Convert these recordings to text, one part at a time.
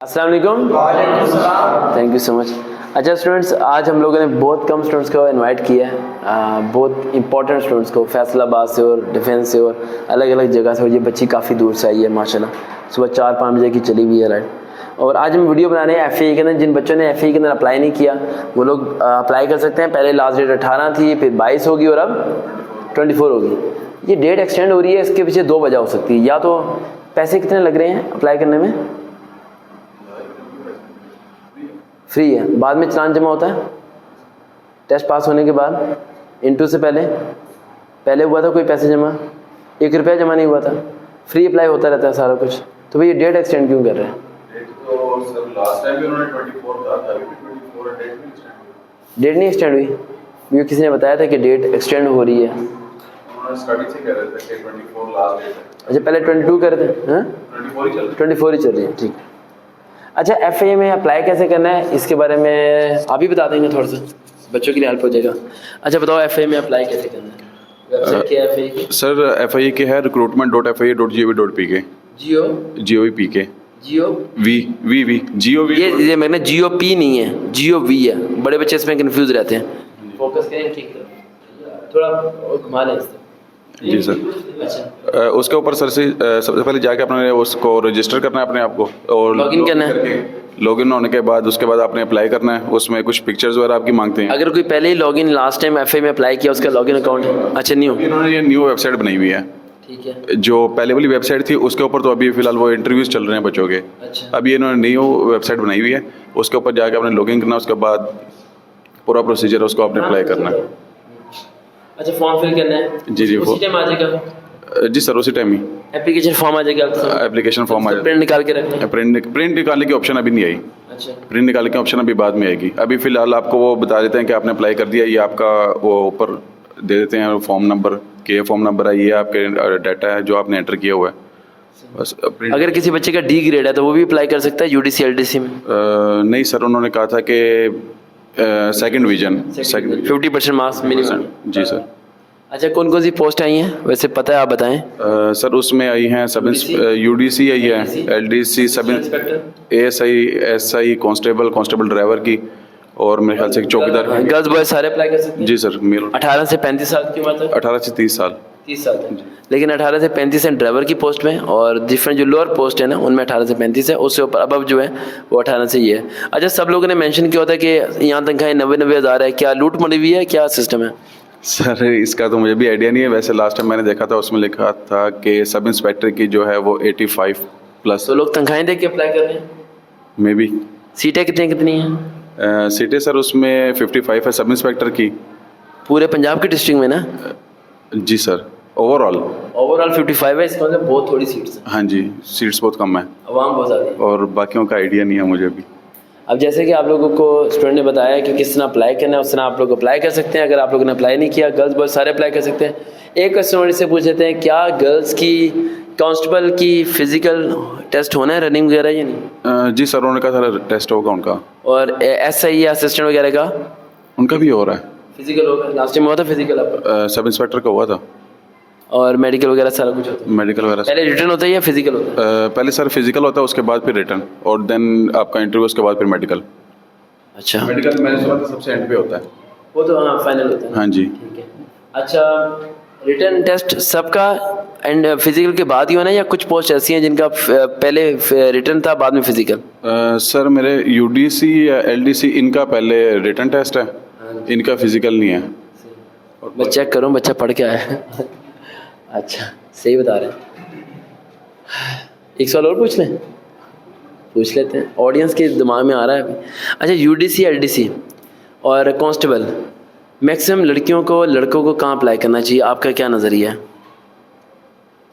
अस्सलाम वालेकुम। Thank you so much. अच्छा स्टूडेंट्स, आज हम लोगों ने बहुत कम स्टूडेंट्स को इनवाइट किया है, बहुत इंपॉर्टेंट स्टूडेंट्स को, फैसलाबाद से और डिफेंस से और अलग अलग जगह से। और ये बच्ची काफ़ी दूर से आई है माशाल्लाह, सुबह 4-5 बजे की चली हुई है राइट। और आज हम वीडियो बना रहे हैं FAE के अंदर। जिन बच्चों ने FAE के अंदर अप्लाई नहीं किया वो लोग अप्लाई कर सकते हैं। पहले लास्ट डेट 18 थी, फिर 22 होगी और अब 24 होगी। ये डेट एक्सटेंड हो रही है, इसके पीछे 2 वजह हो सकती है। या तो पैसे कितने लग रहे हैं अप्लाई करने में, फ्री है, बाद में चालान जमा होता है टेस्ट पास होने के बाद, इंटरव्यू से पहले हुआ था कोई पैसे जमा, 1 रुपया जमा नहीं हुआ था, फ्री अप्लाई होता रहता है सारा कुछ। तो भैया डेट एक्सटेंड क्यों कर रहे हैं? डेट तो सर लास्ट टाइम भी उन्होंने 24 कहा था, अभी भी 24 डेट नहीं एक्सटेंड। डेट नहीं एक्सटेंड हुई? मुझे किसी ने बताया था कि डेट एक्सटेंड हो रही है। उन्होंने स्टडी से कह रहे थे कि 24 लास्ट डेट है। अच्छा, पहले 22 कर रहे थे, हाँ 24 ही चल रही है, ठीक है। अच्छा, FAE में अप्लाई कैसे करना है इसके बारे में आप ही बता देंगे, थोड़ा सा बच्चों के लिए हेल्प हो जाएगा। अच्छा बताओ, FAE में अप्लाई कैसे करना है? वेबसाइट क्या है FAE की? सर FAE के है recruitment.fae.gov.pk। GOV.pk। GOV। ये मैंने GOP नहीं है, GOV है। बड़े बच्चे इसमें कंफ्यूज रहते हैं। फोकस करें, ठीक है, थोड़ा घुमा लें इससे। जी सर। अच्छा, उसके ऊपर सर से सबसे पहले जाके अपने उसको रजिस्टर करना है अपने आप को, और लॉगिन करना है। लॉगिन होने के बाद उसके बाद आपने अप्लाई करना है। उसमें कुछ पिक्चर्स वगैरह आपकी मांगते हैं। अगर कोई पहले ही लॉगिन लास्ट टाइम FAE में अप्लाई किया, उसका लॉगिन अकाउंट अच्छा नहीं हो, इन्होंने ये न्यू वेबसाइट बनाई हुई है। ठीक है। जो पहले वाली वेबसाइट थी उसके ऊपर तो अभी फिलहाल वो इंटरव्यूज चल रहे हैं बच्चों के। अच्छा, अभी इन्होंने न्यू वेबसाइट बनाई हुई है, उसके ऊपर जाके आपने लॉगिन करना, उसके बाद पूरा प्रोसीजर उसको आपने अप्लाई करना है। अच्छा, फॉर्म फिल करना है? जी उसी टाइम आ जाएगा? जी सर, उसी टाइम ही एप्लीकेशन फॉर्म आ जाएगा आपके साथ? एप्लीकेशन फॉर्म आ प्रिंट निकाल के रखना है? जाए। प्रिंट निकालने की ऑप्शन अभी नहीं आई। अच्छा, प्रिंट निकालने की ऑप्शन अभी बाद में आएगी। अभी फिलहाल आपको वो बता देते हैं कि आपने अप्लाई कर दिया, ये आपका वो ऊपर दे देते हैं फॉर्म नंबर, कि ये फॉर्म नंबर है, ये आपके डाटा है जो आपने एंटर किया हुआ है, बस। अगर किसी बच्चे का D ग्रेड है तो वो भी अप्लाई कर सकता है UDC LDC में? नहीं सर, उन्होंने कहा था कि सेकंड डिवीजन 50% मार्क्स मिनिमम। जी सर। अच्छा, कौन कौन सी पोस्ट आई हैं वैसे पता है, आप बताएं। सर उसमें आई हैं UDC आई है, LDC, सब ASI, SI, कांस्टेबल ड्राइवर की, और मेरे ख्याल से चौकीदार। गर्ल्स बॉयज सारे अप्लाई कर सकते हैं? जी सर, मेल 18 से 35 साल की उम्र तक? 18 से 30 साल। 30 साल तक। लेकिन 18 से 35 है ड्राइवर की पोस्ट में, और डिफरेंट जो लोअर पोस्ट है ना उनमें 18 से 35 है, उससे ऊपर अब जो है वो 18 से ये है। अच्छा, सब लोगों ने मेंशन किया होता है कि यहाँ तनख्वाहें 90-90 हज़ार है, क्या लूट मरी हुई है, क्या सिस्टम है? सर इसका तो मुझे भी आइडिया नहीं है। वैसे लास्ट टाइम मैंने देखा था उसमें लिखा था कि सब इंस्पेक्टर की जो है वो 85+। तो लोग तनख्वाहें देख के अप्लाई कर रहे हैं मे बी। सीटें कितनी हैं? सीटें सर उसमें 55 है सब इंस्पेक्टर की, पूरे पंजाब के डिस्ट्रिक्ट में ना? जी सर। ओवरऑल 55 है, इसका मतलब बहुत थोड़ी सीट्स हैं। हाँ जी, सीट्स बहुत कम है, अवाम बहुत ज़्यादा है। और बाकियों का आइडिया नहीं है मुझे भी। अब जैसे कि आप लोगों को स्टूडेंट ने बताया कि किस तरह अप्लाई करना है, उस तरह आप लोग अप्लाई कर सकते हैं। अगर आप लोगों ने अप्लाई नहीं किया, गर्ल्स बॉयज सारे अप्लाई कर सकते हैं। एक क्वेश्चन से पूछ लेते हैं, क्या गर्ल्स की कांस्टेबल की फिजिकल टेस्ट होना है, रनिंग वगैरह या नहीं? जी सर, उन्होंने कहा था टेस्ट होगा उनका। और SI या असिस्टेंट वगैरह का? उनका भी हो रहा है। फिजिकल होगा, लास्ट टाइम हुआ था फिजिकल आपका? सब इंस्पेक्टर का हुआ था। और मेडिकल वगैरह सारा कुछ होता है? मेडिकल वगैरह पहले रिटर्न होता है या फिजिकल होता है? पहले सर फिजिकल होता है, उसके बाद फिर रिटर्न, और देन आपका इंटरव्यू, उसके बाद फिर मेडिकल। अच्छा, मेडिकल मैंने सुना था सबसे एंड पे होता है। वो तो हाँ फाइनल होता है। हाँ जी। ठीक है। अच्छा, रिटर्न टेस्ट सबका एंड फिजिकल के बाद ही होना है, या कुछ पोस्ट ऐसी हैं जिनका पहले रिटर्न था बाद में फिजिकल? सर मेरे UDC या LDC इनका पहले रिटर्न टेस्ट है, इनका फिजिकल नहीं है। मैं चेक करूँ बच्चा पढ़ के आया है। अच्छा, सही बता रहे हैं। एक सवाल और पूछ लेते हैं, ऑडियंस के दिमाग में आ रहा है अभी। अच्छा, UDC LDC और कांस्टेबल मैक्सिमम लड़कियों को लड़कों को कहाँ अप्लाई करना चाहिए, आपका क्या नज़रिया है?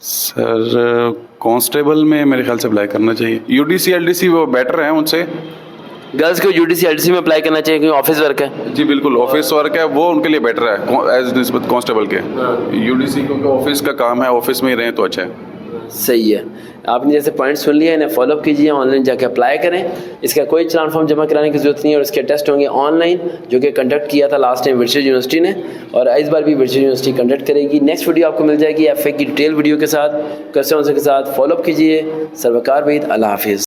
सर कांस्टेबल में मेरे ख्याल से अप्लाई करना चाहिए। UDC LDC वो बेटर है उनसे। गर्ल्स को UDC LDC में अप्लाई करना चाहिए क्योंकि ऑफिस वर्क है? जी बिल्कुल, ऑफिस वर्क है, वो उनके लिए बेटर है एज निस्बत कांस्टेबल के। UDC क्योंकि ऑफिस का काम है, ऑफिस में ही रहें तो अच्छा है। सही है। आपने जैसे पॉइंट सुन लिया, इन्हें फॉलोअप कीजिए, ऑनलाइन जाके अप्लाई करें। इसका कोई चालान फॉर्म जमा कराने की जरूरत नहीं है, और इसके टेस्ट होंगे ऑनलाइन, जो कि कंडक्ट किया था लास्ट टाइम वर्चुअल यूनिवर्सिटी ने, और इस बार भी वर्चुअल यूनिवर्सिटी कंडक्ट करेगी। नेक्स्ट वीडियो आपको मिल जाएगी FAE की डिटेल वीडियो के साथ, क्वेश्चन के साथ। फॉलोअप कीजिए। सरवकार वहीद, अल्लाह हाफिज़।